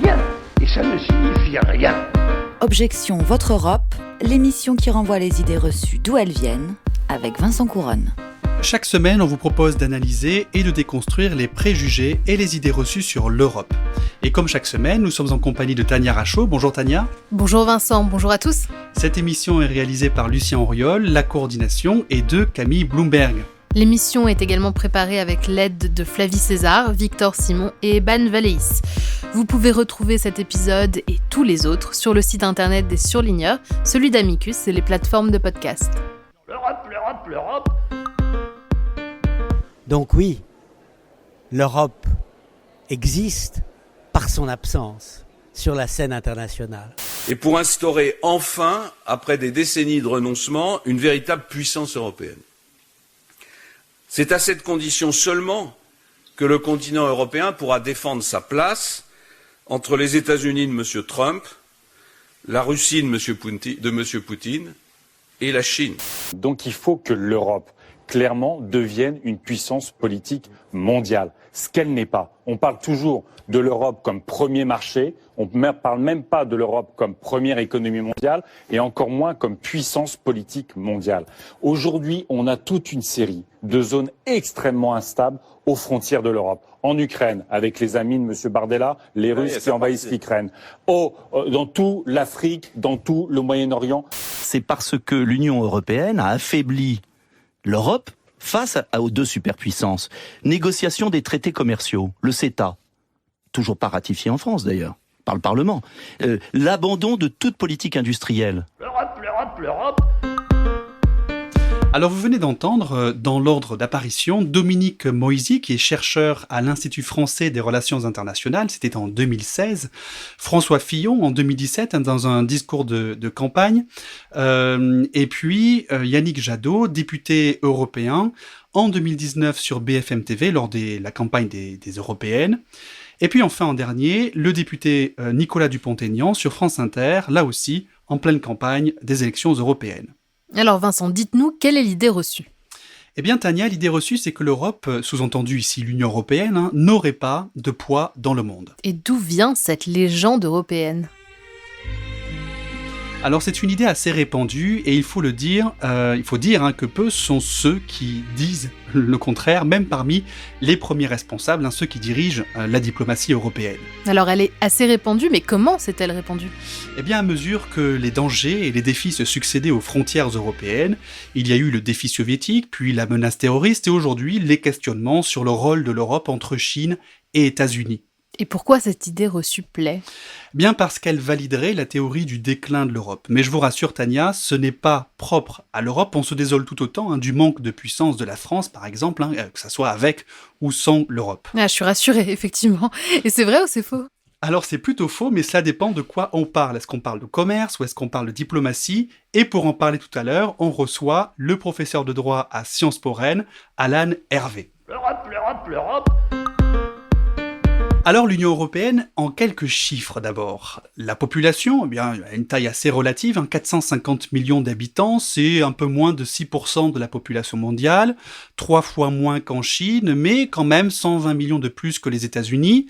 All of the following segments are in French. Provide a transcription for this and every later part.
rien, et ça ne signifie rien. Objection Votre Europe, l'émission qui renvoie les idées reçues d'où elles viennent, avec Vincent Couronne. Chaque semaine, on vous propose d'analyser et de déconstruire les préjugés et les idées reçues sur l'Europe. Et comme chaque semaine, nous sommes en compagnie de Tania Rachaud. Bonjour Tania. Bonjour Vincent, bonjour à tous. Cette émission est réalisée par Lucien Auriol, la coordination et de Camille Bloomberg. L'émission est également préparée avec l'aide de Flavie César, Victor Simon et Eban Valéis. Vous pouvez retrouver cet épisode et tous les autres sur le site internet des Surligneurs, celui d'Amicus et les plateformes de podcast. L'Europe. Donc oui, l'Europe existe par son absence sur la scène internationale. Et pour instaurer enfin, après des décennies de renoncement, une véritable puissance européenne. C'est à cette condition seulement que le continent européen pourra défendre sa place entre les États-Unis de M. Trump, la Russie de M. Poutine et la Chine. Donc il faut que l'Europe, clairement, devienne une puissance politique mondiale, ce qu'elle n'est pas. On parle toujours de l'Europe comme premier marché, on ne parle même pas de l'Europe comme première économie mondiale et encore moins comme puissance politique mondiale. Aujourd'hui, on a toute une série de zones extrêmement instables aux frontières de l'Europe. En Ukraine, avec les amis de M. Bardella, les Russes qui envahissent l'Ukraine. Dans tout l'Afrique, dans tout le Moyen-Orient. C'est parce que l'Union européenne a affaibli l'Europe face aux deux superpuissances. Négociation des traités commerciaux, le CETA, toujours pas ratifié en France d'ailleurs, par le Parlement. L'abandon de toute politique industrielle. L'Europe. Alors vous venez d'entendre, dans l'ordre d'apparition, Dominique Moisy, qui est chercheur à l'Institut français des relations internationales, c'était en 2016, François Fillon en 2017, dans un discours de campagne, et puis Yannick Jadot, député européen, en 2019 sur BFM TV, lors de la campagne des européennes. Et puis enfin en dernier, le député Nicolas Dupont-Aignan sur France Inter, là aussi, en pleine campagne des élections européennes. Alors Vincent, dites-nous, quelle est l'idée reçue ? Eh bien Tania, l'idée reçue, c'est que l'Europe, sous-entendu ici l'Union européenne, n'aurait pas de poids dans le monde. Et d'où vient cette légende européenne ? Alors c'est une idée assez répandue et il faut dire que peu sont ceux qui disent le contraire, même parmi les premiers responsables, ceux qui dirigent la diplomatie européenne. Alors elle est assez répandue, mais comment s'est-elle répandue ? Eh bien à mesure que les dangers et les défis se succédaient aux frontières européennes, il y a eu le défi soviétique, puis la menace terroriste et aujourd'hui les questionnements sur le rôle de l'Europe entre Chine et États-Unis. Et pourquoi cette idée reçue plaît ? Bien parce qu'elle validerait la théorie du déclin de l'Europe. Mais je vous rassure Tania, ce n'est pas propre à l'Europe, on se désole tout autant du manque de puissance de la France par exemple, que ça soit avec ou sans l'Europe. Ah, je suis rassurée, effectivement. Et c'est vrai ou c'est faux ? Alors c'est plutôt faux, mais cela dépend de quoi on parle. Est-ce qu'on parle de commerce ou est-ce qu'on parle de diplomatie ? Et pour en parler tout à l'heure, on reçoit le professeur de droit à Sciences Po Rennes, Alan Hervé. L'Europe. Alors l'Union européenne, en quelques chiffres d'abord. La population, eh bien, a une taille assez relative, 450 millions d'habitants, c'est un peu moins de 6% de la population mondiale, 3 fois moins qu'en Chine, mais quand même 120 millions de plus que les États-Unis.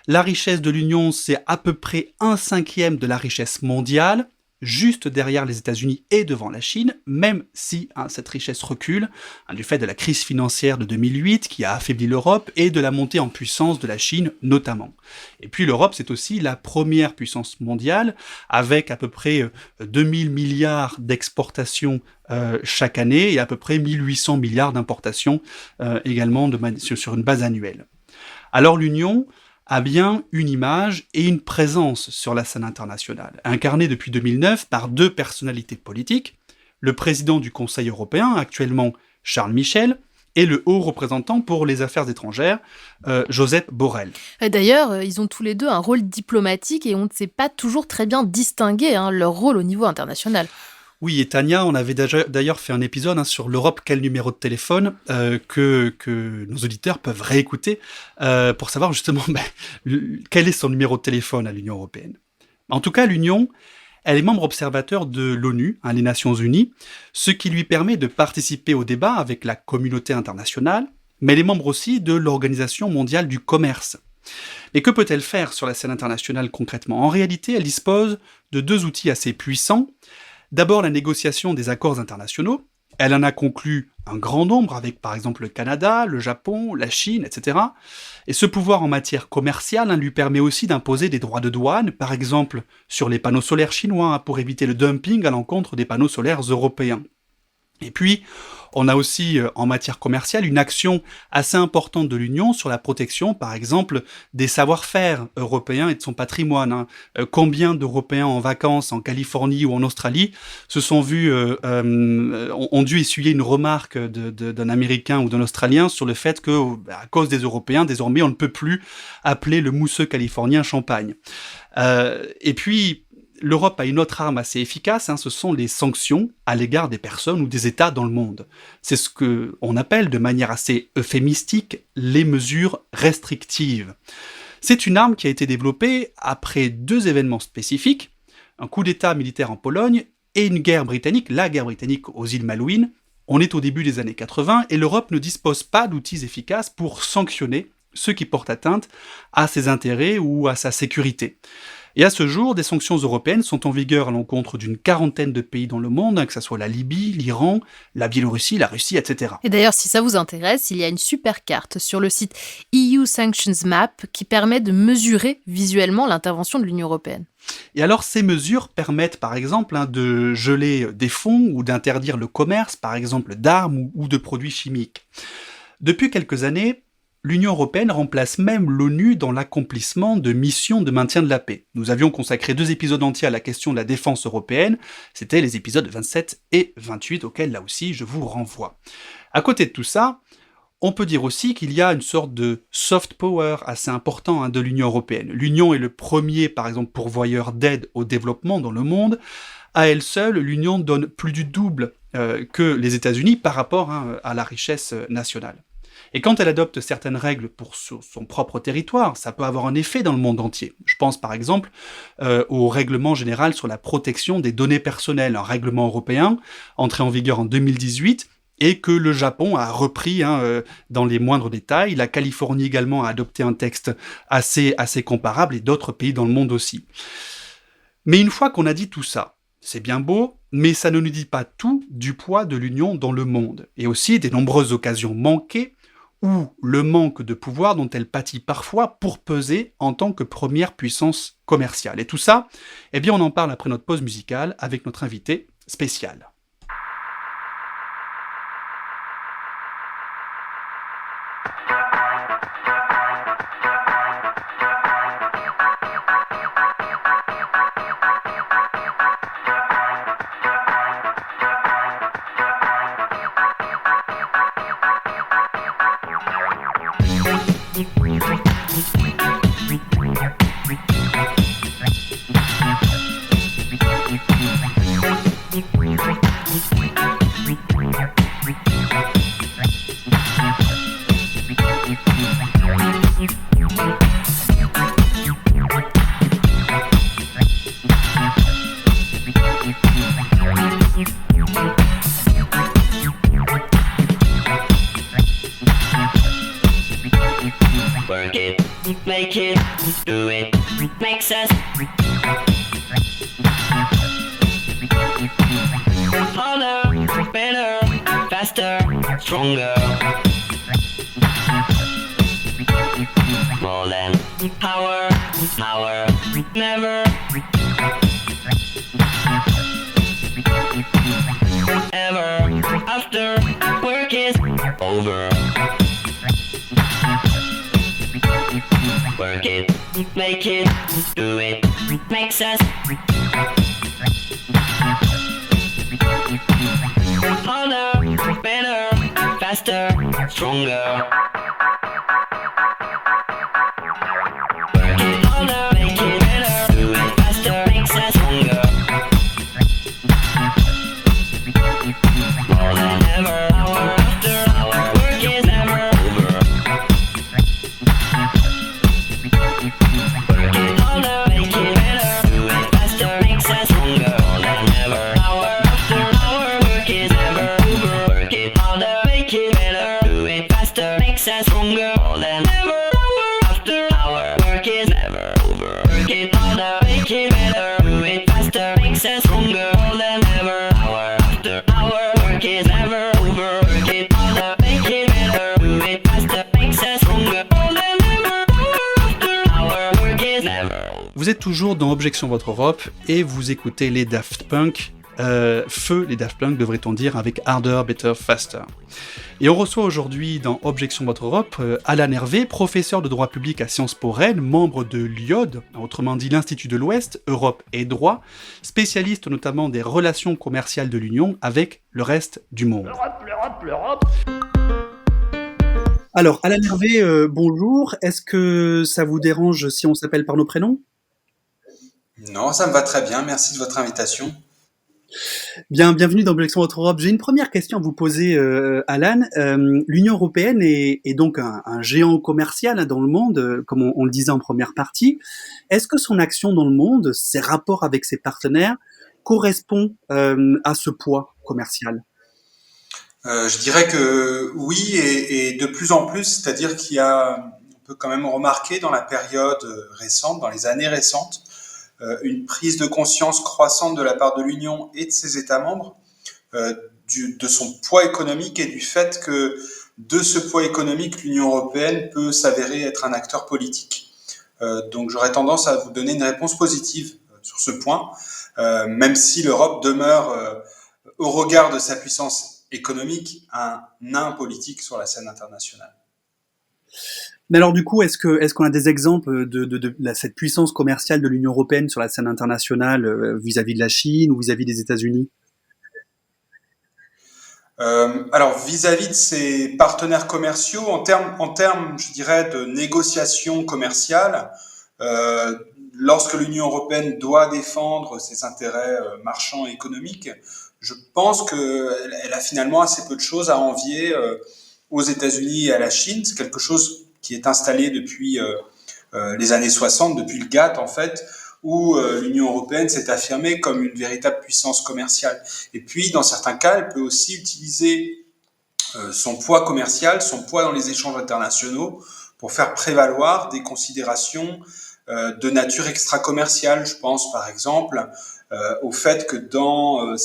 La richesse de l'Union, c'est à peu près 1/5 de la richesse mondiale, juste derrière les États-Unis et devant la Chine, même si cette richesse recule, du fait de la crise financière de 2008 qui a affaibli l'Europe et de la montée en puissance de la Chine notamment. Et puis l'Europe, c'est aussi la première puissance mondiale, avec à peu près 2000 milliards d'exportations chaque année et à peu près 1800 milliards d'importations également sur une base annuelle. Alors l'Union a bien une image et une présence sur la scène internationale, incarnée depuis 2009 par deux personnalités politiques, le président du Conseil européen, actuellement Charles Michel, et le haut représentant pour les affaires étrangères, Josep Borrell. D'ailleurs, ils ont tous les deux un rôle diplomatique et on ne sait pas toujours très bien distinguer leur rôle au niveau international. Oui, et Tania, on avait d'ailleurs fait un épisode sur l'Europe, quel numéro de téléphone, que nos auditeurs peuvent réécouter pour savoir justement quel est son numéro de téléphone à l'Union européenne. En tout cas, l'Union, elle est membre observateur de l'ONU, les Nations Unies, ce qui lui permet de participer au débat avec la communauté internationale, mais elle est membre aussi de l'Organisation mondiale du commerce. Mais que peut-elle faire sur la scène internationale concrètement ? En réalité, elle dispose de 2 outils assez puissants. D'abord, la négociation des accords internationaux. Elle en a conclu un grand nombre avec par exemple le Canada, le Japon, la Chine, etc. Et ce pouvoir en matière commerciale lui permet aussi d'imposer des droits de douane, par exemple sur les panneaux solaires chinois, pour éviter le dumping à l'encontre des panneaux solaires européens. Et puis, on a aussi, en matière commerciale, une action assez importante de l'Union sur la protection, par exemple, des savoir-faire européens et de son patrimoine. Combien d'Européens en vacances en Californie ou en Australie se sont vus, ont dû essuyer une remarque d'un Américain ou d'un Australien sur le fait que, à cause des Européens, désormais, on ne peut plus appeler le mousseux californien champagne. Et puis, l'Europe a une autre arme assez efficace, ce sont les sanctions à l'égard des personnes ou des États dans le monde. C'est ce qu'on appelle, de manière assez euphémistique, les mesures restrictives. C'est une arme qui a été développée après 2 événements spécifiques, un coup d'État militaire en Pologne et une guerre britannique, la guerre britannique aux îles Malouines. On est au début des années 80 et l'Europe ne dispose pas d'outils efficaces pour sanctionner ceux qui portent atteinte à ses intérêts ou à sa sécurité. Et à ce jour, des sanctions européennes sont en vigueur à l'encontre d'une 40aine de pays dans le monde, que ce soit la Libye, l'Iran, la Biélorussie, la Russie, etc. Et d'ailleurs, si ça vous intéresse, il y a une super carte sur le site EU Sanctions Map qui permet de mesurer visuellement l'intervention de l'Union européenne. Et alors, ces mesures permettent, par exemple, de geler des fonds ou d'interdire le commerce, par exemple, d'armes ou de produits chimiques. Depuis quelques années, l'Union européenne remplace même l'ONU dans l'accomplissement de missions de maintien de la paix. Nous avions consacré 2 épisodes entiers à la question de la défense européenne, c'était les épisodes 27 et 28, auxquels là aussi je vous renvoie. À côté de tout ça, on peut dire aussi qu'il y a une sorte de soft power assez important de l'Union européenne. L'Union est le premier, par exemple, pourvoyeur d'aide au développement dans le monde. À elle seule, l'Union donne plus du double que les États-Unis par rapport à la richesse nationale. Et quand elle adopte certaines règles pour son propre territoire, ça peut avoir un effet dans le monde entier. Je pense par exemple au règlement général sur la protection des données personnelles, un règlement européen entré en vigueur en 2018 et que le Japon a repris dans les moindres détails. La Californie également a adopté un texte assez comparable et d'autres pays dans le monde aussi. Mais une fois qu'on a dit tout ça, c'est bien beau, mais ça ne nous dit pas tout du poids de l'Union dans le monde, et aussi des nombreuses occasions manquées ou le manque de pouvoir dont elle pâtit parfois pour peser en tant que première puissance commerciale. Et tout ça, on en parle après notre pause musicale avec notre invité spécial. Work it, make it, do it, makes us harder, better, faster, stronger. More than power, power, never ever after work is over. Work it, make it, do it, makes us harder, better, faster, stronger. Work it harder, make it better, do it faster, makes us stronger. More than ever, hour after hour, work is never over. Work it harder, make it better, do it faster, makes us stronger. More than ever, hour after hour, work is never over. Work it harder, make it better, do it faster, makes us work it harder, make it better, move it faster, makes us stronger than ever. Hour after hour, work is never over. Work it harder, make it better, move it faster, makes us stronger than ever. Hour after hour, work is never over. Vous êtes toujours dans Objection Votre Europe et vous écoutez les Daft Punk. Feu les Daft Punk, devrait-on dire, avec Harder, Better, Faster. Et on reçoit aujourd'hui dans Objection Votre Europe Alan Hervé, professeur de droit public à Sciences Po Rennes, membre de l'IOD, autrement dit l'Institut de l'Ouest, Europe et Droit, spécialiste notamment des relations commerciales de l'Union avec le reste du monde. L'Europe. Alors, Alan Hervé, bonjour. Est-ce que ça vous dérange si on s'appelle par nos prénoms ? Non, ça me va très bien. Merci de votre invitation. Bien, bienvenue dans Objection Votre Europe. J'ai une première question à vous poser, Alan. L'Union européenne est donc un géant commercial dans le monde, comme on le disait en première partie. Est-ce que son action dans le monde, ses rapports avec ses partenaires, correspond à ce poids commercial ? Je dirais que oui, et de plus en plus, c'est-à-dire on peut quand même remarquer dans la période récente, dans les années récentes, une prise de conscience croissante de la part de l'Union et de ses États membres de son poids économique et du fait que de ce poids économique, l'Union européenne peut s'avérer être un acteur politique. Donc j'aurais tendance à vous donner une réponse positive sur ce point, même si l'Europe demeure, au regard de sa puissance économique, un nain politique sur la scène internationale. Mais alors du coup, est-ce qu'on a des exemples de cette puissance commerciale de l'Union européenne sur la scène internationale vis-à-vis de la Chine ou vis-à-vis des États-Unis ? Alors vis-à-vis de ses partenaires commerciaux, en termes, je dirais, de négociations commerciales, lorsque l'Union européenne doit défendre ses intérêts marchands et économiques, je pense qu'elle a finalement assez peu de choses à envier aux États-Unis et à la Chine. C'est quelque chose qui est installé depuis les années 60, depuis le GATT en fait, où l'Union européenne s'est affirmée comme une véritable puissance commerciale. Et puis, dans certains cas, elle peut aussi utiliser son poids commercial, son poids dans les échanges internationaux, pour faire prévaloir des considérations de nature extra-commerciale. Je pense par exemple au fait que dans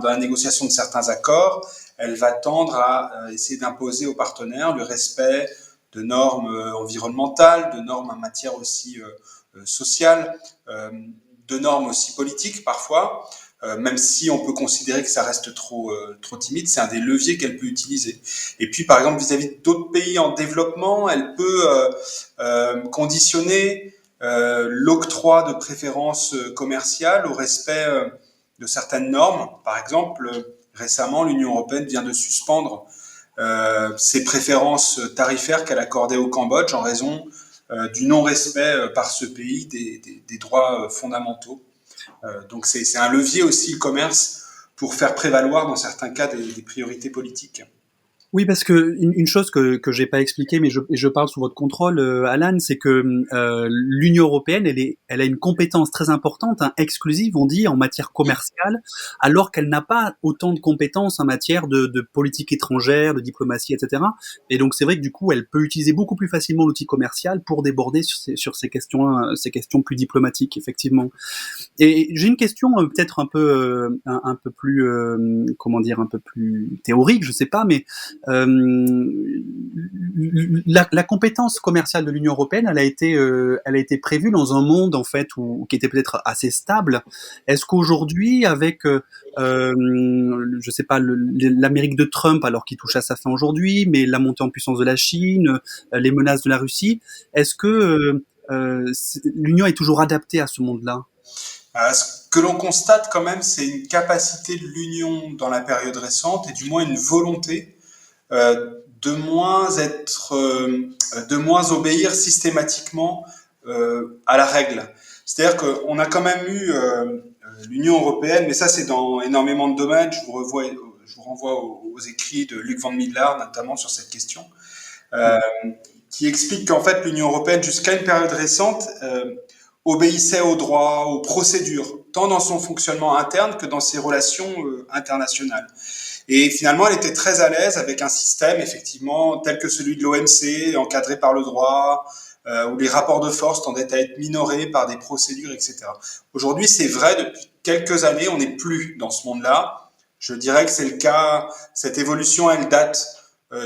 la négociation de certains accords, elle va tendre à essayer d'imposer aux partenaires le respect de normes environnementales, de normes en matière aussi sociale, de normes aussi politiques parfois, même si on peut considérer que ça reste trop timide, c'est un des leviers qu'elle peut utiliser. Et puis par exemple vis-à-vis d'autres pays en développement, elle peut conditionner l'octroi de préférences commerciales au respect de certaines normes. Par exemple, récemment, l'Union européenne vient de suspendre ses préférences tarifaires qu'elle accordait au Cambodge en raison du non-respect par ce pays des droits fondamentaux. Donc c'est un levier aussi, le commerce, pour faire prévaloir dans certains cas des priorités politiques. Oui, parce que une chose que j'ai pas expliquée, mais je parle sous votre contrôle, Alan, c'est que l'Union européenne, elle a une compétence très importante, exclusive, on dit, en matière commerciale, alors qu'elle n'a pas autant de compétences en matière de politique étrangère, de diplomatie, etc. Et donc c'est vrai que du coup, elle peut utiliser beaucoup plus facilement l'outil commercial pour déborder sur ces questions plus diplomatiques, effectivement. Et j'ai une question peut-être un peu plus un peu plus théorique, je sais pas, mais la compétence commerciale de l'Union européenne, elle a été prévue dans un monde en fait qui était peut-être assez stable. Est-ce qu'aujourd'hui, avec je sais pas, l'Amérique de Trump, alors qu'il touche à sa fin aujourd'hui, mais la montée en puissance de la Chine, les menaces de la Russie, est-ce que l'Union est toujours adaptée à ce monde-là ? Ce que l'on constate quand même, c'est une capacité de l'Union dans la période récente, et du moins une volonté de moins obéir systématiquement à la règle. C'est-à-dire qu'on a quand même eu l'Union européenne, mais ça c'est dans énormément de domaines. Je vous renvoie aux écrits de Luc Van Middelaar, notamment sur cette question, qui explique qu'en fait l'Union européenne, jusqu'à une période récente, obéissait aux droits, aux procédures, tant dans son fonctionnement interne que dans ses relations internationales. Et finalement, elle était très à l'aise avec un système, effectivement, tel que celui de l'OMC, encadré par le droit, où les rapports de force tendaient à être minorés par des procédures, etc. Aujourd'hui, c'est vrai, depuis quelques années, on n'est plus dans ce monde-là. Je dirais que c'est le cas, cette évolution, elle date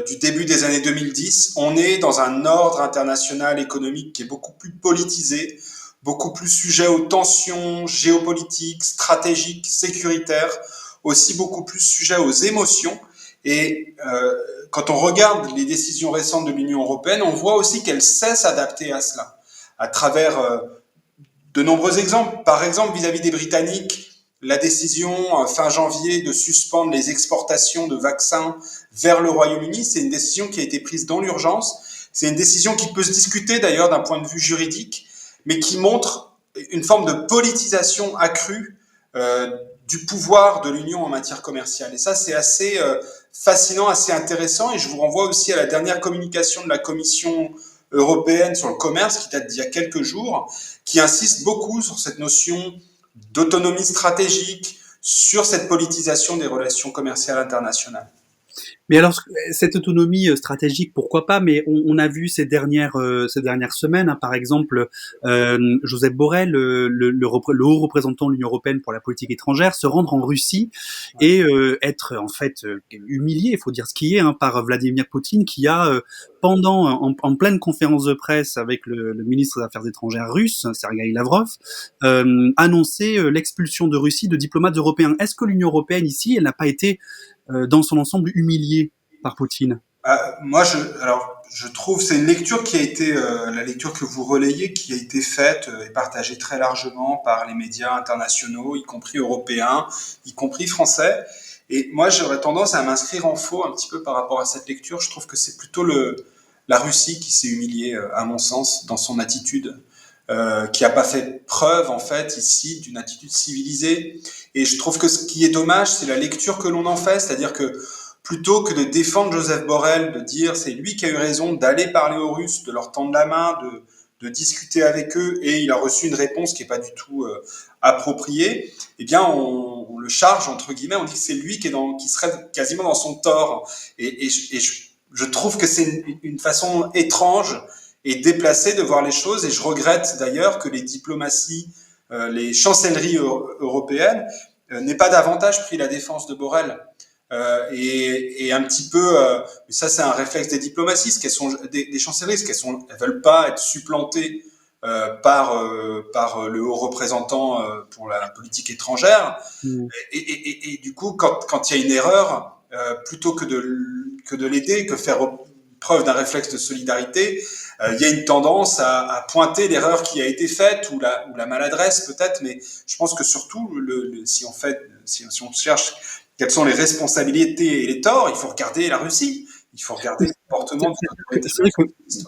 du début des années 2010. On est dans un ordre international économique qui est beaucoup plus politisé, beaucoup plus sujet aux tensions géopolitiques, stratégiques, sécuritaires, aussi beaucoup plus sujet aux émotions. Et quand on regarde les décisions récentes de l'Union européenne, on voit aussi qu'elle sait s'adapter à cela, à travers de nombreux exemples. Par exemple, vis-à-vis des Britanniques, la décision fin janvier de suspendre les exportations de vaccins vers le Royaume-Uni, c'est une décision qui a été prise dans l'urgence. C'est une décision qui peut se discuter d'ailleurs d'un point de vue juridique, mais qui montre une forme de politisation accrue du pouvoir de l'Union en matière commerciale. Et ça, c'est assez fascinant, assez intéressant. Et je vous renvoie aussi à la dernière communication de la Commission européenne sur le commerce, qui date d'il y a quelques jours, qui insiste beaucoup sur cette notion d'autonomie stratégique, sur cette politisation des relations commerciales internationales. Mais alors, cette autonomie stratégique, pourquoi pas, mais on a vu ces dernières semaines, hein, par exemple, Josep Borrell, le haut représentant de l'Union européenne pour la politique étrangère, se rendre en Russie et être en fait humilié, il faut dire ce qui est, hein, par Vladimir Poutine, qui a en pleine conférence de presse avec le ministre des Affaires étrangères russe, Sergueï Lavrov, annoncé l'expulsion de Russie de diplomates européens. Est-ce que l'Union européenne ici, elle n'a pas été dans son ensemble humilié par Poutine? Moi, je trouve, c'est une lecture qui a été, la lecture que vous relayez, qui a été faite et partagée très largement par les médias internationaux, y compris européens, y compris français. Et moi, j'aurais tendance à m'inscrire en faux un petit peu par rapport à cette lecture. Je trouve que c'est plutôt la Russie qui s'est humiliée, à mon sens, dans son attitude, qui a pas fait preuve, en fait, ici, d'une attitude civilisée. Et je trouve que ce qui est dommage, c'est la lecture que l'on en fait, c'est-à-dire que plutôt que de défendre Josep Borrell, de dire c'est lui qui a eu raison d'aller parler aux Russes, de leur tendre la main, de discuter avec eux, et il a reçu une réponse qui est pas du tout appropriée, eh bien on le charge, entre guillemets, on dit que c'est lui qui serait quasiment dans son tort. Et je trouve que c'est une façon étrange et déplacée de voir les choses, et je regrette d'ailleurs que les diplomaties, les chancelleries européennes n'aient pas davantage pris la défense de Borrell. Et un petit peu, mais ça c'est un réflexe des diplomaties, des chancelleries, elles veulent pas être supplantées par le haut représentant pour la politique étrangère. Et du coup, quand il y a une erreur, plutôt que de l'aider, que faire preuve d'un réflexe de solidarité, il y a une tendance à pointer l'erreur qui a été faite ou la maladresse peut-être, mais je pense que surtout si on cherche quelles sont les responsabilités et les torts, il faut regarder la Russie. Il faut regarder le comportement de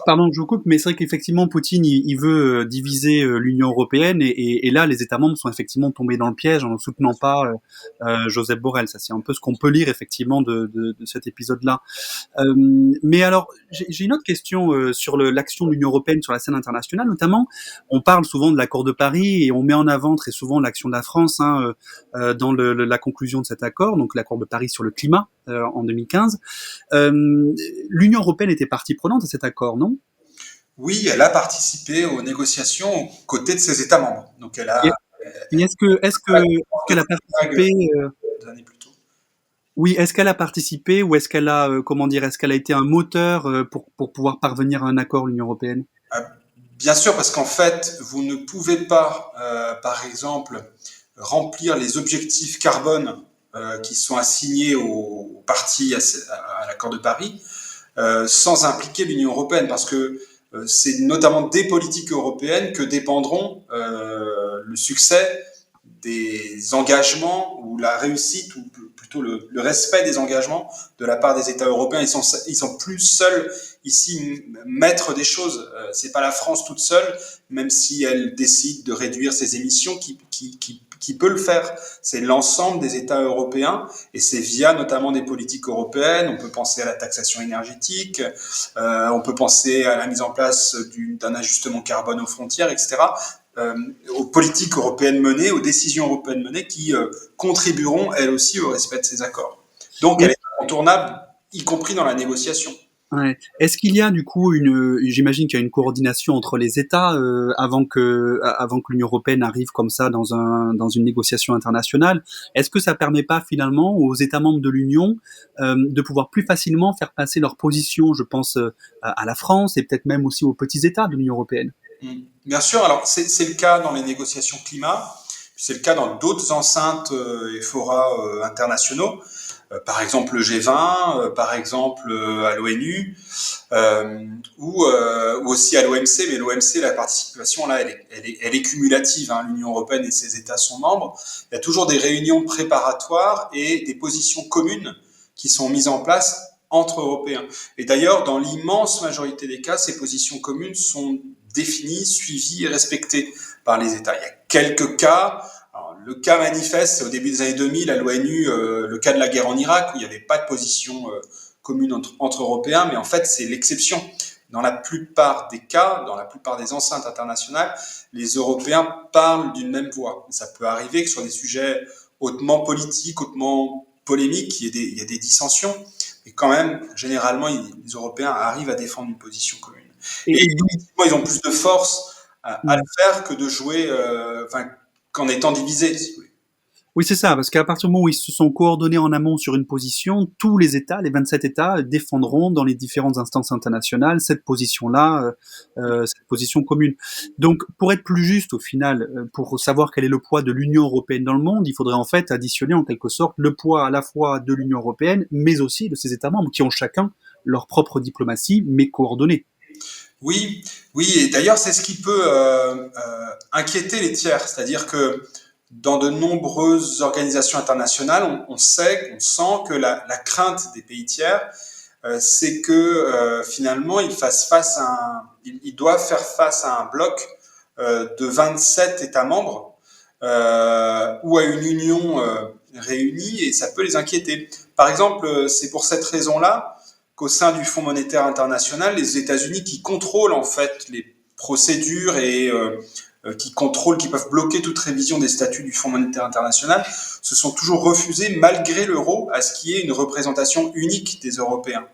Pardon, je vous coupe, mais c'est vrai qu'effectivement, Poutine, il veut diviser l'Union européenne, et là, les États membres sont effectivement tombés dans le piège en ne soutenant pas Josep Borrell. Ça, c'est un peu ce qu'on peut lire, effectivement, de cet épisode-là. Mais alors, j'ai une autre question sur l'action de l'Union européenne sur la scène internationale, notamment. On parle souvent de l'accord de Paris, et on met en avant très souvent l'action de la France dans la conclusion de cet accord, donc l'accord de Paris sur le climat en 2015. L'Union européenne était partie prenante à cet accord, non? Oui, elle a participé aux négociations aux côtés de ses États membres. Donc elle a. Et est-ce qu'elle a participé Oui, est-ce qu'elle a participé ou est-ce qu'elle a est-ce qu'elle a été un moteur pour pouvoir parvenir à un accord, l'Union européenne? Bien sûr, parce qu'en fait, vous ne pouvez pas, par exemple, remplir les objectifs carbone qui sont assignés aux parties à l'accord de Paris, sans impliquer l'Union européenne, parce que c'est notamment des politiques européennes que dépendront le succès des engagements ou la réussite, ou plutôt le respect des engagements de la part des États européens. Ils sont plus seuls ici maîtres des choses. C'est pas la France toute seule, même si elle décide de réduire ses émissions, qui peut le faire. C'est l'ensemble des États européens, et c'est via notamment des politiques européennes. On peut penser à la taxation énergétique, on peut penser à la mise en place d'un ajustement carbone aux frontières, etc. Aux politiques européennes menées, aux décisions européennes menées qui contribueront elles aussi au respect de ces accords. Donc elle est incontournable, y compris dans la négociation. Ouais. Est-ce qu'il y a du coup j'imagine qu'il y a une coordination entre les États avant que l'Union européenne arrive comme ça dans une négociation internationale. Est-ce que ça permet pas finalement aux États membres de l'Union de pouvoir plus facilement faire passer leur position, je pense à la France et peut-être même aussi aux petits États de l'Union européenne? Bien sûr, alors c'est le cas dans les négociations climat, c'est le cas dans d'autres enceintes et forats internationaux. Par exemple le G20, par exemple à l'ONU, ou aussi à l'OMC, mais l'OMC, la participation là, elle est cumulative, hein. L'Union européenne et ses États sont membres. Il y a toujours des réunions préparatoires et des positions communes qui sont mises en place entre Européens. Et d'ailleurs, dans l'immense majorité des cas, ces positions communes sont définies, suivies et respectées par les États. Il y a quelques cas. Alors, le cas manifeste, c'est au début des années 2000 à l'ONU, le cas de la guerre en Irak, où il n'y avait pas de position commune entre Européens, mais en fait, c'est l'exception. Dans la plupart des cas, dans la plupart des enceintes internationales, les Européens parlent d'une même voix. Ça peut arriver que sur des sujets hautement politiques, hautement polémiques, il y a des dissensions, mais quand même, généralement, les Européens arrivent à défendre une position commune. Et ils ont plus de force à le faire que de jouer, qu'en étant divisés, si vous voulez. Oui, c'est ça, parce qu'à partir du moment où ils se sont coordonnés en amont sur une position, tous les États, les 27 États, défendront dans les différentes instances internationales cette position-là, cette position commune. Donc, pour être plus juste au final, pour savoir quel est le poids de l'Union européenne dans le monde, il faudrait en fait additionner en quelque sorte le poids à la fois de l'Union européenne, mais aussi de ses États membres, qui ont chacun leur propre diplomatie, mais coordonnée. Oui, et d'ailleurs, c'est ce qui peut inquiéter les tiers, c'est-à-dire que dans de nombreuses organisations internationales, on sent que la crainte des pays tiers, c'est que finalement ils doivent faire face à un bloc de 27 États membres ou à une union réunie, et ça peut les inquiéter. Par exemple, c'est pour cette raison-là qu'au sein du Fonds monétaire international, les États-Unis qui contrôlent en fait les procédures et qui peuvent bloquer toute révision des statuts du Fonds monétaire international, se sont toujours refusés, malgré l'euro, à ce qu'il y ait une représentation unique des Européens,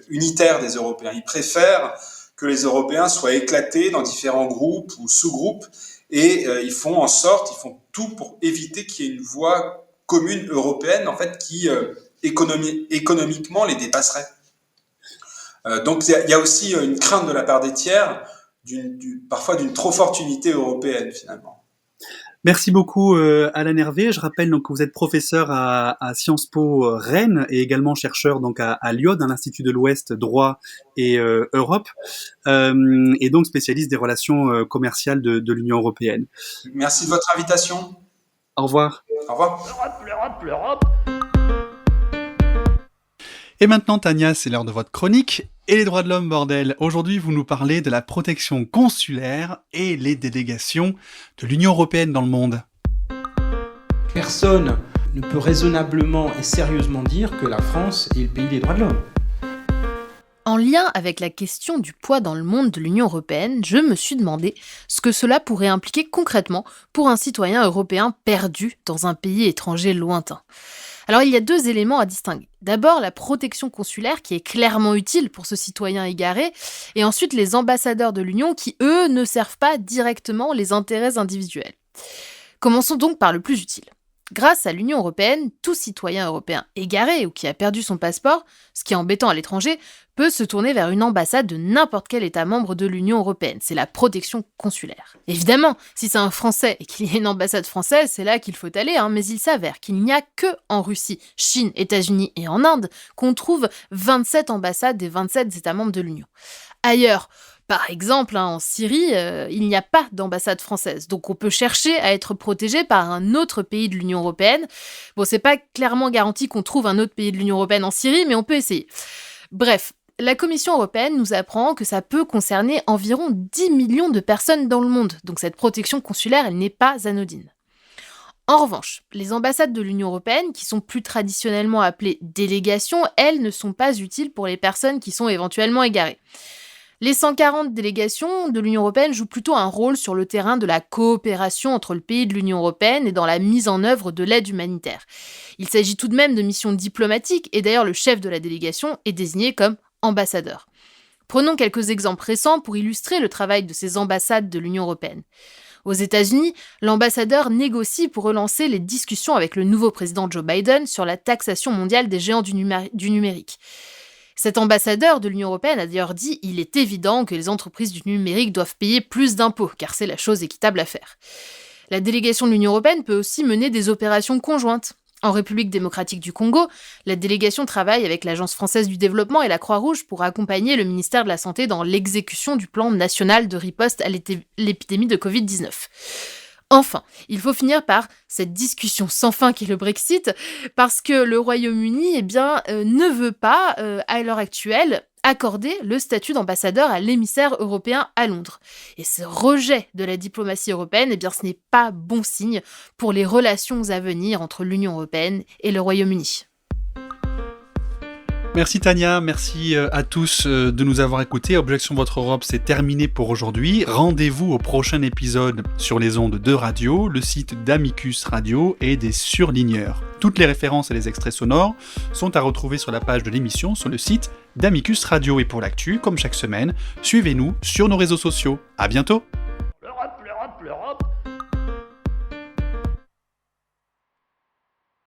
unitaire des Européens. Ils préfèrent que les Européens soient éclatés dans différents groupes ou sous-groupes, et ils font tout pour éviter qu'il y ait une voix commune européenne, en fait, qui économiquement les dépasserait. Donc il y a aussi une crainte de la part des tiers, parfois d'une trop forte unité européenne finalement. Merci beaucoup Alain Hervé. Je rappelle donc que vous êtes professeur à Sciences Po Rennes et également chercheur donc à Lyon, à l'Institut de l'Ouest droit et Europe, et donc spécialiste des relations commerciales de l'Union européenne. Merci de votre invitation. Au revoir. Au revoir. L'Europe. Et maintenant, Tania, c'est l'heure de votre chronique. Et les droits de l'homme, bordel. Aujourd'hui, vous nous parlez de la protection consulaire et les délégations de l'Union européenne dans le monde. Personne ne peut raisonnablement et sérieusement dire que la France est le pays des droits de l'homme. En lien avec la question du poids dans le monde de l'Union européenne, je me suis demandé ce que cela pourrait impliquer concrètement pour un citoyen européen perdu dans un pays étranger lointain. Alors il y a deux éléments à distinguer. D'abord la protection consulaire qui est clairement utile pour ce citoyen égaré, et ensuite les ambassadeurs de l'Union qui, eux, ne servent pas directement les intérêts individuels. Commençons donc par le plus utile. Grâce à l'Union européenne, tout citoyen européen égaré ou qui a perdu son passeport, ce qui est embêtant à l'étranger, peut se tourner vers une ambassade de n'importe quel État membre de l'Union européenne. C'est la protection consulaire. Évidemment, si c'est un Français et qu'il y a une ambassade française, c'est là qu'il faut aller, mais il s'avère qu'il n'y a que en Russie, Chine, États-Unis et en Inde qu'on trouve 27 ambassades des 27 États membres de l'Union. Ailleurs, par exemple, en Syrie, il n'y a pas d'ambassade française, donc on peut chercher à être protégé par un autre pays de l'Union européenne. Bon, c'est pas clairement garanti qu'on trouve un autre pays de l'Union européenne en Syrie, mais on peut essayer. Bref, la Commission européenne nous apprend que ça peut concerner environ 10 millions de personnes dans le monde, donc cette protection consulaire, elle n'est pas anodine. En revanche, les ambassades de l'Union européenne, qui sont plus traditionnellement appelées délégations, elles ne sont pas utiles pour les personnes qui sont éventuellement égarées. Les 140 délégations de l'Union européenne jouent plutôt un rôle sur le terrain de la coopération entre le pays de l'Union européenne et dans la mise en œuvre de l'aide humanitaire. Il s'agit tout de même de missions diplomatiques et d'ailleurs le chef de la délégation est désigné comme ambassadeur. Prenons quelques exemples récents pour illustrer le travail de ces ambassades de l'Union européenne. Aux États-Unis, l'ambassadeur négocie pour relancer les discussions avec le nouveau président Joe Biden sur la taxation mondiale des géants du numérique. Cet ambassadeur de l'Union européenne a d'ailleurs dit « Il est évident que les entreprises du numérique doivent payer plus d'impôts, car c'est la chose équitable à faire ». La délégation de l'Union européenne peut aussi mener des opérations conjointes. En République démocratique du Congo, la délégation travaille avec l'Agence française du développement et la Croix-Rouge pour accompagner le ministère de la Santé dans l'exécution du plan national de riposte à l'épidémie de Covid-19. Enfin, il faut finir par cette discussion sans fin qu'est le Brexit, parce que le Royaume-Uni ne veut pas, à l'heure actuelle, accorder le statut d'ambassadeur à l'émissaire européen à Londres. Et ce rejet de la diplomatie européenne, ce n'est pas bon signe pour les relations à venir entre l'Union européenne et le Royaume-Uni. Merci Tania, merci à tous de nous avoir écoutés. Objection Votre Europe, c'est terminé pour aujourd'hui. Rendez-vous au prochain épisode sur les ondes de radio, le site d'Amicus Radio et des surligneurs. Toutes les références et les extraits sonores sont à retrouver sur la page de l'émission sur le site d'Amicus Radio. Et pour l'actu, comme chaque semaine, suivez-nous sur nos réseaux sociaux. À bientôt. L'Europe, l'Europe, l'Europe.